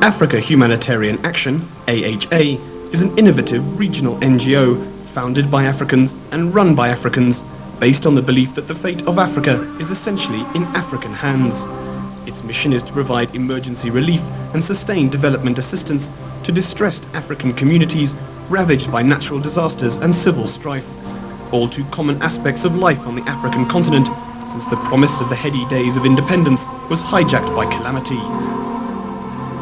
Africa Humanitarian Action, AHA, is an innovative regional NGO founded by Africans and run by Africans, based on the belief that the fate of Africa is essentially in African hands. Its mission is to provide emergency relief and sustained development assistance to distressed African communities ravaged by natural disasters and civil strife, all too common aspects of life on the African continent since the promise of the heady days of independence was hijacked by calamity.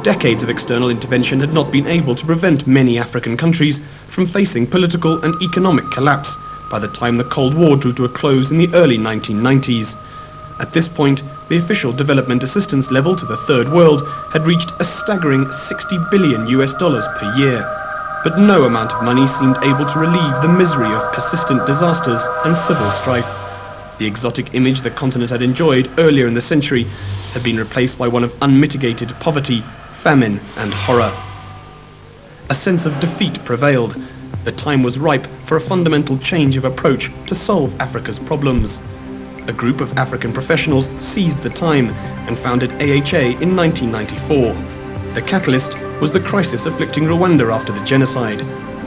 Decades of external intervention had not been able to prevent many African countries from facing political and economic collapse by the time the Cold War drew to a close in the early 1990s. At this point, the official development assistance level to the Third World had reached a staggering $60 billion per year. But no amount of money seemed able to relieve the misery of persistent disasters and civil strife. The exotic image the continent had enjoyed earlier in the century had been replaced by one of unmitigated poverty, famine and horror. A sense of defeat prevailed. The time was ripe for a fundamental change of approach to solve Africa's problems. A group of African professionals seized the time and founded AHA in 1994. The catalyst was the crisis afflicting Rwanda after the genocide.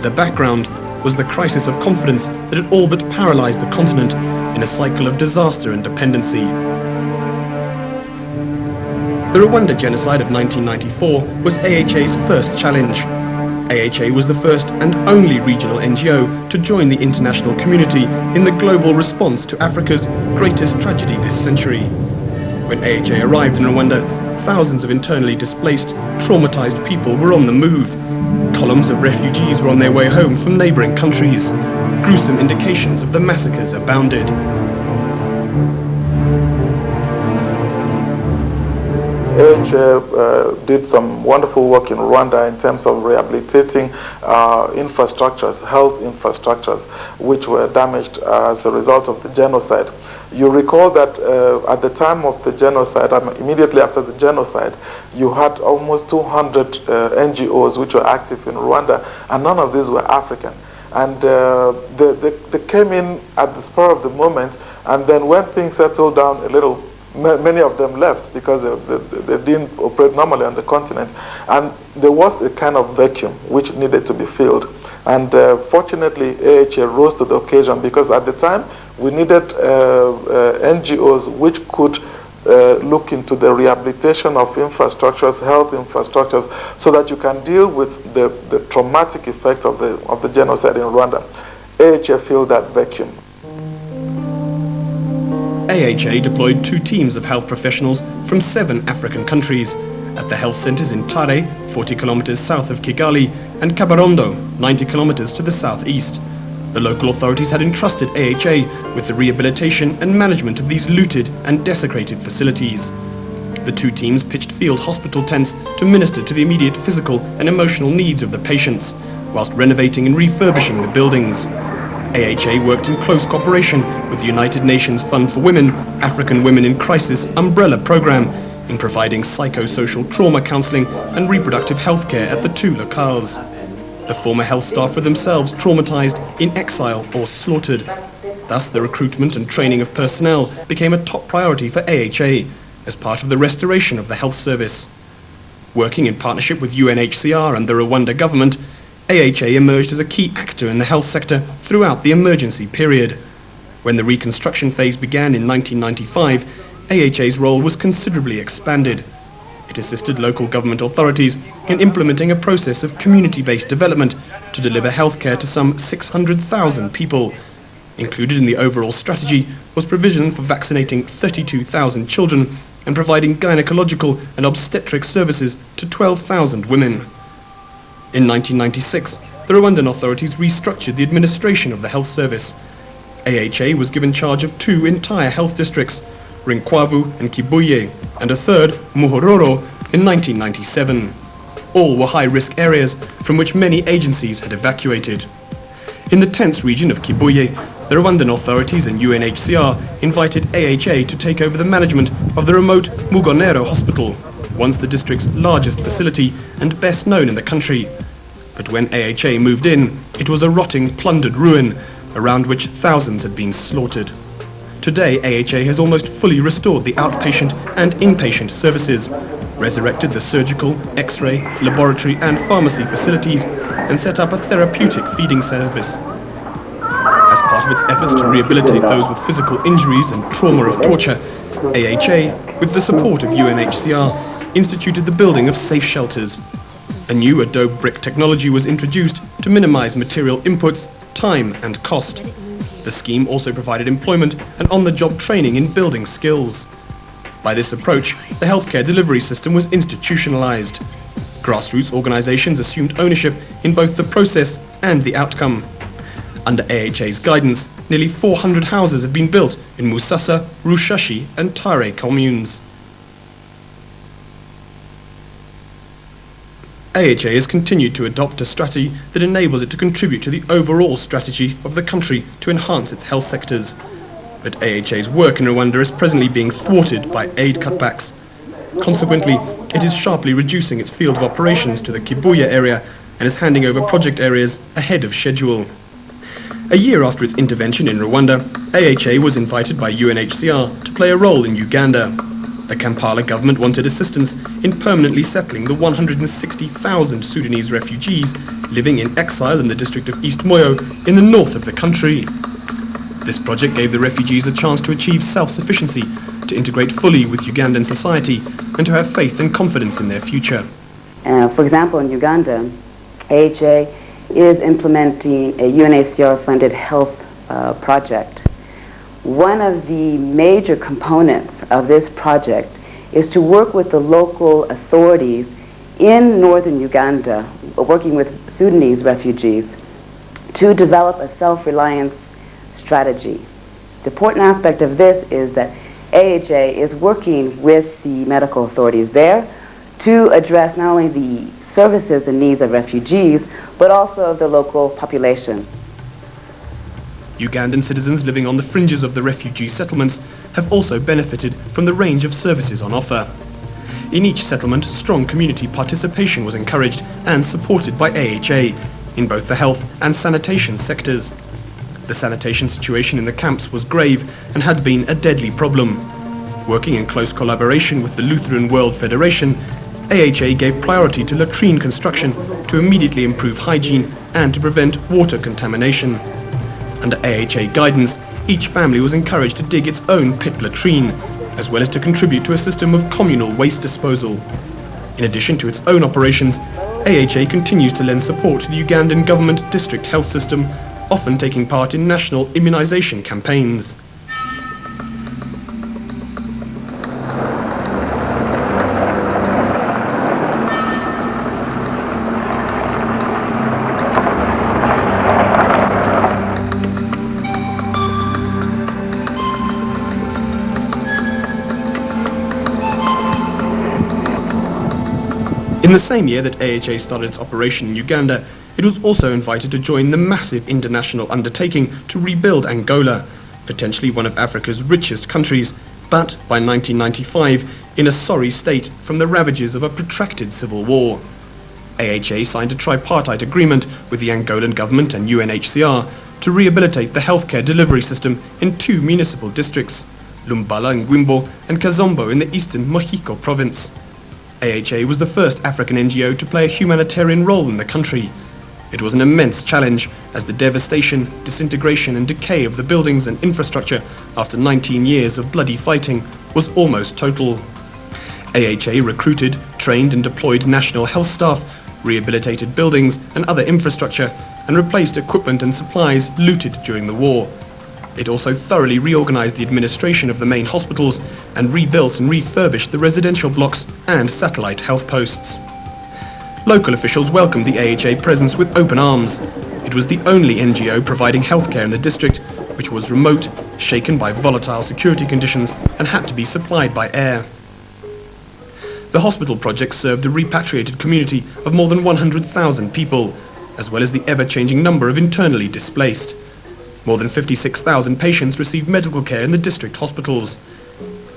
The background was the crisis of confidence that had all but paralyzed the continent in a cycle of disaster and dependency. The Rwanda genocide of 1994 was AHA's first challenge. AHA was the first and only regional NGO to join the international community in the global response to Africa's greatest tragedy this century. When AHA arrived in Rwanda, thousands of internally displaced, traumatized people were on the move. Columns of refugees were on their way home from neighboring countries. Gruesome indications of the massacres abounded. AHA did some wonderful work in Rwanda in terms of rehabilitating infrastructures, health infrastructures, which were damaged as a result of the genocide. You recall that at the time of the genocide, immediately after the genocide, you had almost 200 NGOs which were active in Rwanda, and none of these were African. And they came in at the spur of the moment, and then when things settled down a little, many of them left because they didn't operate normally on the continent. And there was a kind of vacuum which needed to be filled. And fortunately, AHA rose to the occasion, because at the time, we needed NGOs which could look into the rehabilitation of infrastructures, health infrastructures, so that you can deal with the traumatic effect of the genocide in Rwanda. AHA filled that vacuum. AHA deployed 2 teams of health professionals from 7 African countries at the health centers in Tare, 40 kilometers south of Kigali, and Kabarondo, 90 kilometers to the southeast. The local authorities had entrusted AHA with the rehabilitation and management of these looted and desecrated facilities. The 2 teams pitched field hospital tents to minister to the immediate physical and emotional needs of the patients, whilst renovating and refurbishing the buildings. AHA worked in close cooperation with the United Nations Fund for Women, African Women in Crisis umbrella program in providing psychosocial trauma counseling and reproductive health care at the 2 locales. The former health staff were themselves traumatized, in exile or slaughtered. Thus, the recruitment and training of personnel became a top priority for AHA as part of the restoration of the health service. Working in partnership with UNHCR and the Rwanda government, AHA emerged as a key actor in the health sector throughout the emergency period. When the reconstruction phase began in 1995, AHA's role was considerably expanded. It assisted local government authorities in implementing a process of community-based development to deliver healthcare to some 600,000 people. Included in the overall strategy was provision for vaccinating 32,000 children and providing gynecological and obstetric services to 12,000 women. In 1996, the Rwandan authorities restructured the administration of the health service. AHA was given charge of 2 entire health districts, Rinkwavu and Kibuye, and a third, Muhororo, in 1997. All were high-risk areas from which many agencies had evacuated. In the tense region of Kibuye, the Rwandan authorities and UNHCR invited AHA to take over the management of the remote Mugonero Hospital, once the district's largest facility and best known in the country. But when AHA moved in, it was a rotting, plundered ruin around which thousands had been slaughtered. Today, AHA has almost fully restored the outpatient and inpatient services. resurrected the surgical, X-ray, laboratory and pharmacy facilities, and set up a therapeutic feeding service. As part of its efforts to rehabilitate those with physical injuries and trauma of torture, AHA, with the support of UNHCR, instituted the building of safe shelters. A new adobe brick technology was introduced to minimize material inputs, time and cost. The scheme also provided employment and on-the-job training in building skills. By this approach, the healthcare delivery system was institutionalized. Grassroots organizations assumed ownership in both the process and the outcome. Under AHA's guidance, nearly 400 houses have been built in Musasa, Rushashi and Tare communes. AHA has continued to adopt a strategy that enables it to contribute to the overall strategy of the country to enhance its health sectors. But AHA's work in Rwanda is presently being thwarted by aid cutbacks. Consequently, it is sharply reducing its field of operations to the Kibuye area and is handing over project areas ahead of schedule. A year after its intervention in Rwanda, AHA was invited by UNHCR to play a role in Uganda. The Kampala government wanted assistance in permanently settling the 160,000 Sudanese refugees living in exile in the district of East Moyo in the north of the country. This project gave the refugees a chance to achieve self-sufficiency, to integrate fully with Ugandan society, and to have faith and confidence in their future. For example, in Uganda, AHA is implementing a UNHCR-funded health project. One of the major components of this project is to work with the local authorities in northern Uganda, working with Sudanese refugees, to develop a self-reliance strategy. The important aspect of this is that AHA is working with the medical authorities there to address not only the services and needs of refugees, but also of the local population. Ugandan citizens living on the fringes of the refugee settlements have also benefited from the range of services on offer. In each settlement, strong community participation was encouraged and supported by AHA in both the health and sanitation sectors. The sanitation situation in the camps was grave and had been a deadly problem. Working in close collaboration with the Lutheran World Federation, AHA gave priority to latrine construction to immediately improve hygiene and to prevent water contamination. Under AHA guidance, each family was encouraged to dig its own pit latrine, as well as to contribute to a system of communal waste disposal. In addition to its own operations, AHA continues to lend support to the Ugandan government district health system, often taking part in national immunization campaigns. In the same year that AHA started its operation in Uganda, it was also invited to join the massive international undertaking to rebuild Angola, potentially one of Africa's richest countries, but by 1995 in a sorry state from the ravages of a protracted civil war. AHA signed a tripartite agreement with the Angolan government and UNHCR to rehabilitate the healthcare delivery system in 2 municipal districts, Lumbala in Gwimbo and Kazombo in the eastern Mohiko province. AHA was the first African NGO to play a humanitarian role in the country. It was an immense challenge, as the devastation, disintegration and decay of the buildings and infrastructure after 19 years of bloody fighting was almost total. AHA recruited, trained and deployed national health staff, rehabilitated buildings and other infrastructure, and replaced equipment and supplies looted during the war. It also thoroughly reorganized the administration of the main hospitals and rebuilt and refurbished the residential blocks and satellite health posts. Local officials welcomed the AHA presence with open arms. It was the only NGO providing healthcare in the district, which was remote, shaken by volatile security conditions, and had to be supplied by air. The hospital project served a repatriated community of more than 100,000 people, as well as the ever-changing number of internally displaced. More than 56,000 patients received medical care in the district hospitals.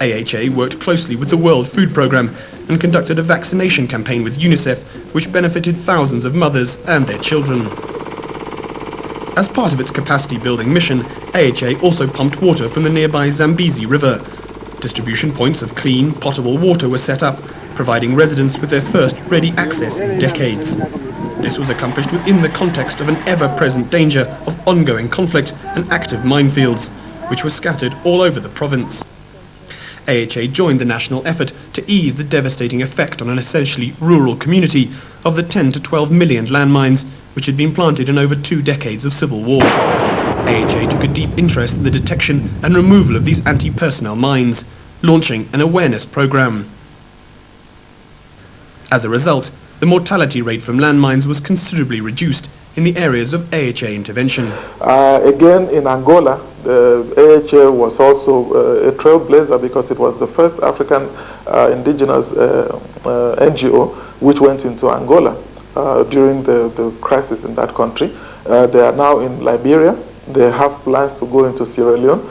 AHA worked closely with the World Food Programme and conducted a vaccination campaign with UNICEF, which benefited thousands of mothers and their children. As part of its capacity-building mission, AHA also pumped water from the nearby Zambezi River. Distribution points of clean, potable water were set up, providing residents with their first ready access in decades. This was accomplished within the context of an ever-present danger of ongoing conflict and active minefields, which were scattered all over the province. AHA joined the national effort to ease the devastating effect on an essentially rural community of the 10 to 12 million landmines which had been planted in over 2 decades of civil war. AHA took a deep interest in the detection and removal of these anti-personnel mines, launching an awareness program. As a result, the mortality rate from landmines was considerably reduced in the areas of AHA intervention. Again, in Angola, the AHA was also a trailblazer because it was the first African indigenous NGO which went into Angola during the crisis in that country. They are now in Liberia. They have plans to go into Sierra Leone.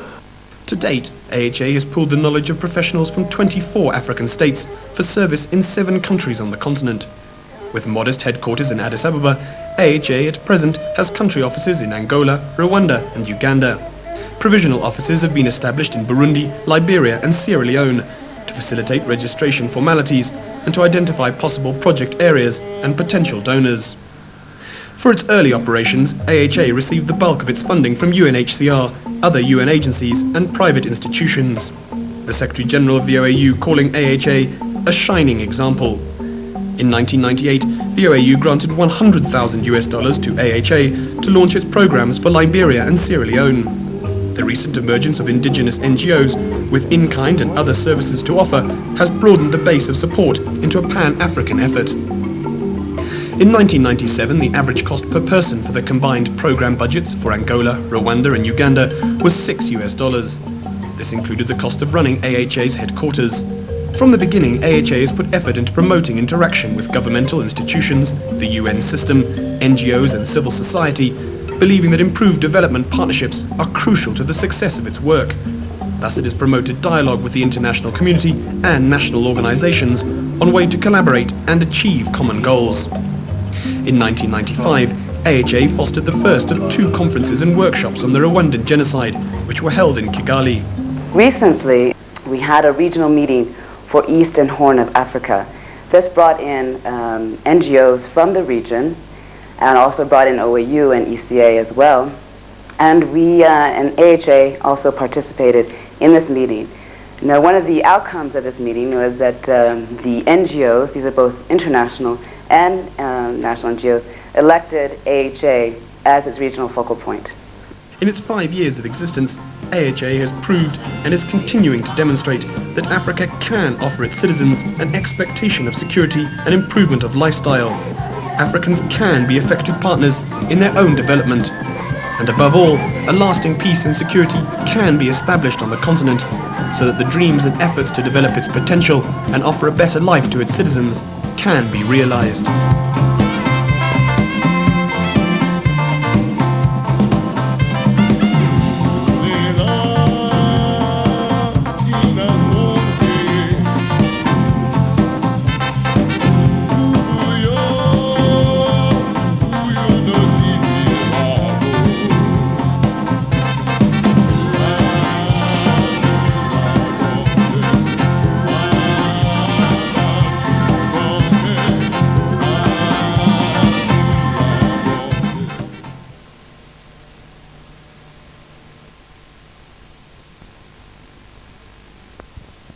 To date, AHA has pooled the knowledge of professionals from 24 African states for service in 7 countries on the continent. With modest headquarters in Addis Ababa, AHA at present has country offices in Angola, Rwanda and Uganda. Provisional offices have been established in Burundi, Liberia and Sierra Leone to facilitate registration formalities and to identify possible project areas and potential donors. For its early operations, AHA received the bulk of its funding from UNHCR, other UN agencies and private institutions. The Secretary-General of the OAU calling AHA a shining example. In 1998, the OAU granted $100,000 to AHA to launch its programs for Liberia and Sierra Leone. The recent emergence of indigenous NGOs with in-kind and other services to offer has broadened the base of support into a pan-African effort. In 1997, the average cost per person for the combined program budgets for Angola, Rwanda and Uganda was $6. This included the cost of running AHA's headquarters. From the beginning, AHA has put effort into promoting interaction with governmental institutions, the UN system, NGOs and civil society, believing that improved development partnerships are crucial to the success of its work. Thus it has promoted dialogue with the international community and national organizations on ways to collaborate and achieve common goals. In 1995, AHA fostered the first of 2 conferences and workshops on the Rwandan genocide, which were held in Kigali. Recently, we had a regional meeting for East and Horn of Africa. This brought in NGOs from the region and also brought in OAU and ECA as well. And we and AHA also participated in this meeting. Now, one of the outcomes of this meeting was that the NGOs, these are both international and national NGOs, elected AHA as its regional focal point. In its 5 years of existence, AHA has proved and is continuing to demonstrate that Africa can offer its citizens an expectation of security and improvement of lifestyle. Africans can be effective partners in their own development. And above all, a lasting peace and security can be established on the continent so that the dreams and efforts to develop its potential and offer a better life to its citizens can be realized.